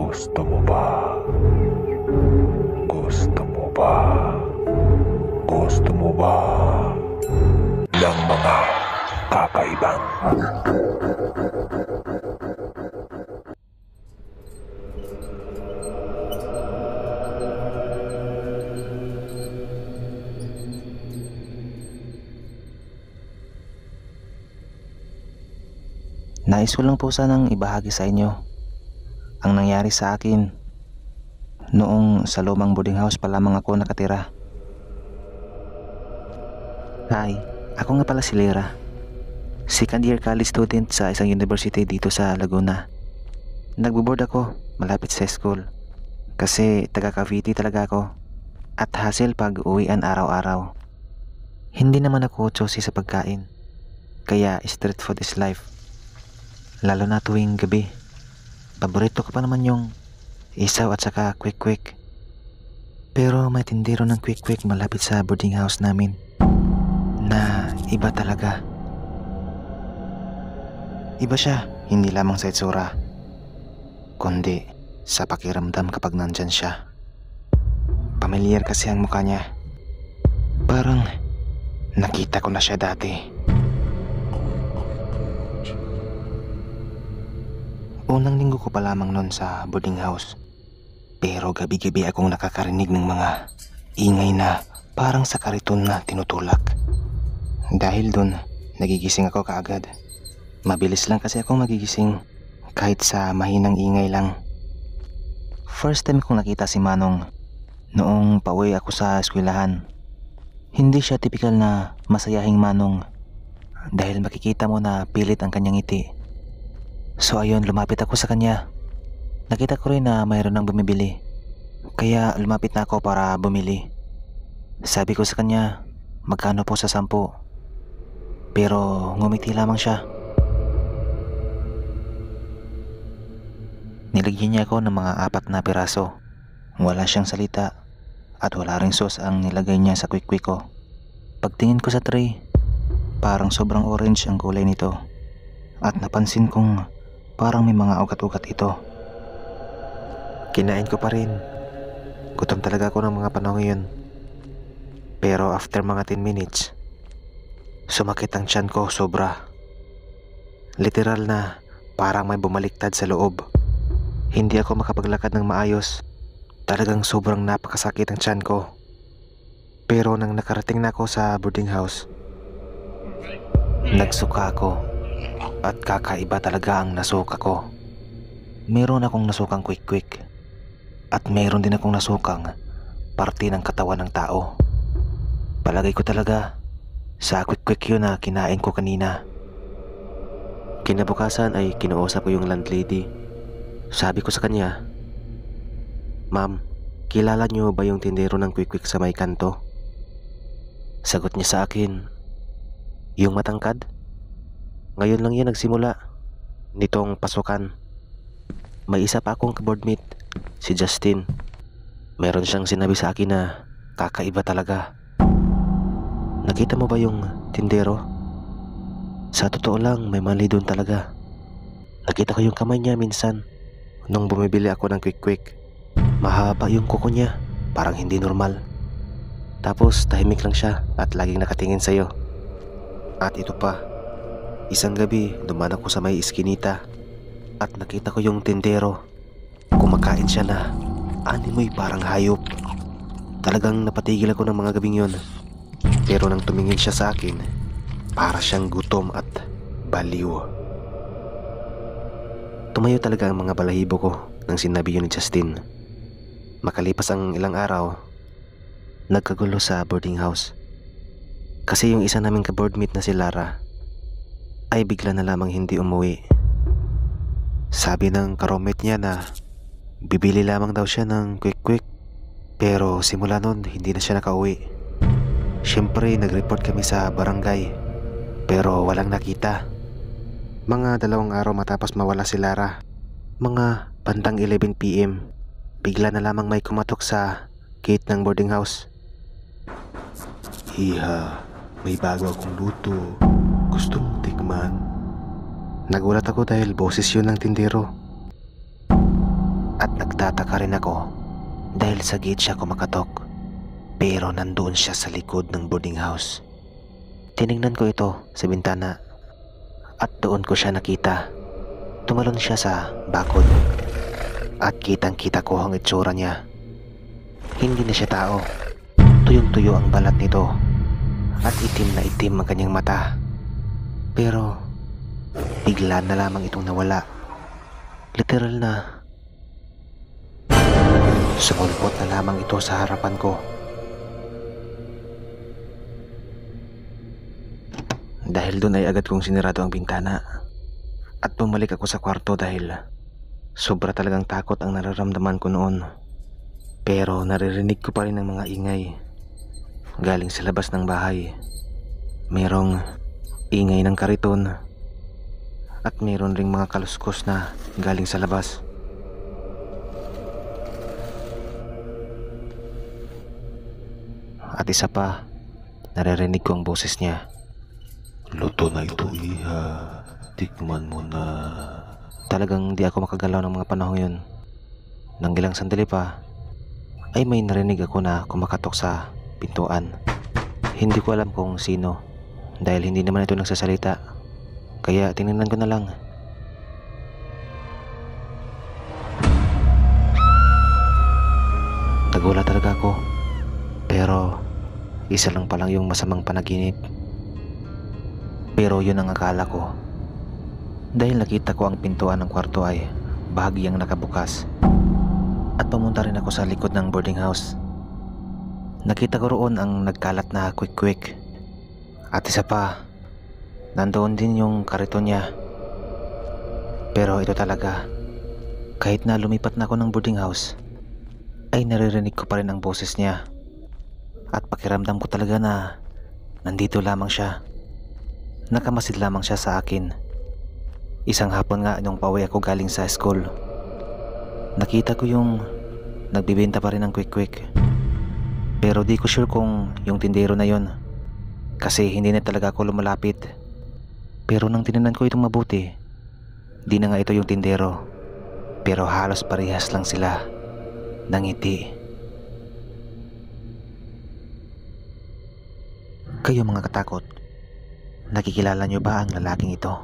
Gusto mo ba? Gusto mo ba? Gusto mo ba ng mga kakaibang Nais ko lang po sanang ibahagi sa inyo ang nangyari sa akin noong sa lumang boarding house pa lamang ako nakatira. Hi, ako nga pala si Lera, second year college student sa isang university dito sa Laguna. Nagbo-board ako malapit sa school kasi taga Cavite talaga ako at hassle pag uwian araw-araw. Hindi naman ako choosy sa pagkain, kaya street food is life. Lalo na tuwing gabi. Paborito ko pa naman yung isaw at saka quick-quick. Pero may tindero ng quick-quick malapit sa boarding house namin na iba talaga. Iba siya, hindi lamang sa itsura, kundi sa pakiramdam kapag nandyan siya. Pamilyar kasi ang mukha niya. Parang nakita ko na siya dati. Unang linggo ko pa lamang nun sa boarding house. Pero gabi-gabi akong nakakarinig ng mga ingay na parang sa kariton na tinutulak. Dahil dun, nagigising ako kaagad. Mabilis lang kasi akong magigising kahit sa mahinang ingay lang. First time kong nakita si Manong noong pauwi ako sa eskwelahan. Hindi siya tipikal na masayahing Manong dahil makikita mo na pilit ang kanyang ngiti. So ayun, lumapit ako sa kanya. Nakita ko rin na mayroon nang bumibili, kaya lumapit na ako para bumili. Sabi ko sa kanya, magkano po sa 10? Pero ngumiti lamang siya. Nilagyan niya ako ng mga 4 na piraso. Wala siyang salita at wala ring sauce ang nilagay niya sa quick-quick ko. Pagtingin ko sa tray, parang sobrang orange ang kulay nito. At napansin kong parang may mga ugat-ugat ito. Kinain ko pa rin. Gutom talaga ako ng mga panahon yun. Pero after mga 10 minutes, sumakit ang tiyan ko sobra. Literal na parang may bumaliktad sa loob. Hindi ako makapaglakad ng maayos. Talagang sobrang napakasakit ang tiyan ko. Pero nang nakarating na ako sa boarding house, nagsuka ako. At kakaiba talaga ang nasuka ko. Meron akong nasukang quick-quick. At meron din akong nasukang parte ng katawan ng tao. Palagay ko talaga sa quick-quick yun na kinain ko kanina. Kinabukasan ay kinuusap ko yung landlady. Sabi ko sa kanya, "Ma'am, kilala niyo ba yung tindero ng quick-quick sa may kanto?" Sagot niya sa akin, "Yung matangkad? Ngayon lang yan nagsimula nitong pasukan. May isa pa akong ka-boardmate, si Justin. Meron siyang sinabi sa akin na kakaiba talaga. Nakita mo ba yung tindero? Sa totoo lang, may mali doon talaga. Nakita ko yung kamay niya minsan nung bumibili ako ng quick-quick. Mahaba yung kuko niya, parang hindi normal. Tapos tahimik lang siya at laging nakatingin sa'yo. At ito pa, isang gabi, dumaan ako sa may iskinita at nakita ko yung tindero. Kumakain siya na animoy parang hayop. Talagang napatigil ako ng mga gabing yun. Pero nang tumingin siya sa akin, para siyang gutom at baliw. Tumayo talaga ang mga balahibo ko nang sinabi yun ni Justin. Makalipas ang ilang araw, nagkagulo sa boarding house. Kasi yung isa naming ka-boardmate na si Lara ay bigla na lamang hindi umuwi. Sabi ng ka-roommate niya na bibili lamang daw siya ng quick-quick. Pero simula nun hindi na siya nakauwi. Siyempre nag-report kami sa barangay, pero walang nakita. Mga 2 araw matapos mawala si Lara, mga bandang 11 PM, bigla na lamang may kumatok sa gate ng boarding house. "Iha, may bago akong luto. Gusto mong tikman?" Nagulat ako dahil boses yun ng tindero. At nagtataka rin ako dahil sa gate siya kumakatok. Pero nandoon siya sa likod ng boarding house. Tinignan ko ito sa bintana at doon ko siya nakita. Tumalon siya sa bakod at kitang-kita ko ang itsura niya. Hindi na siya tao. Tuyong-tuyo ang balat nito at itim na itim ang kanyang mata. Pero bigla na lamang itong nawala. Literal na sumulpot na lamang ito sa harapan ko. Dahil doon ay agad kong sinirado ang bintana at bumalik ako sa kwarto dahil sobra talagang takot ang nararamdaman ko noon. Pero naririnig ko pa rin ang mga ingay galing sa labas ng bahay. Merong ingay ng kariton at meron ring mga kaluskos na galing sa labas. At isa pa, naririnig ko ang boses niya. Luto na ito, Iha. Tikman mo na. Talagang di ako makagalaw ng mga panahon yun. Nang ilang sandali pa, ay may narinig ako na kumakatok sa pintuan. Hindi ko alam kung sino dahil hindi naman ito nagsasalita. Kaya tinignan ko na lang. Nagulat talaga ako. Pero isa lang palang yung masamang panaginip. Pero yun ang akala ko. Dahil nakita ko ang pintuan ng kwarto ay bahagyang nakabukas. At pumunta rin ako sa likod ng boarding house. Nakita ko roon ang nagkalat na quick-quick. At isa pa, nandoon din yung kariton niya. Pero ito talaga, kahit na lumipat na ako ng boarding house, ay naririnig ko pa rin ang boses niya. At pakiramdam ko talaga na nandito lamang siya. Nakamasid lamang siya sa akin. Isang hapon nga nung pauwi ako galing sa school, nakita ko yung nagbibenta pa rin ng quick-quick. Pero di ko sure kung yung tindero na yon, kasi hindi na talaga ako lumalapit. Pero nang tinignan ko itong mabuti, di na nga ito yung tindero. Pero halos parehas lang sila ng ngiti. Kayo mga katakot, nakikilala nyo ba ang lalaking ito?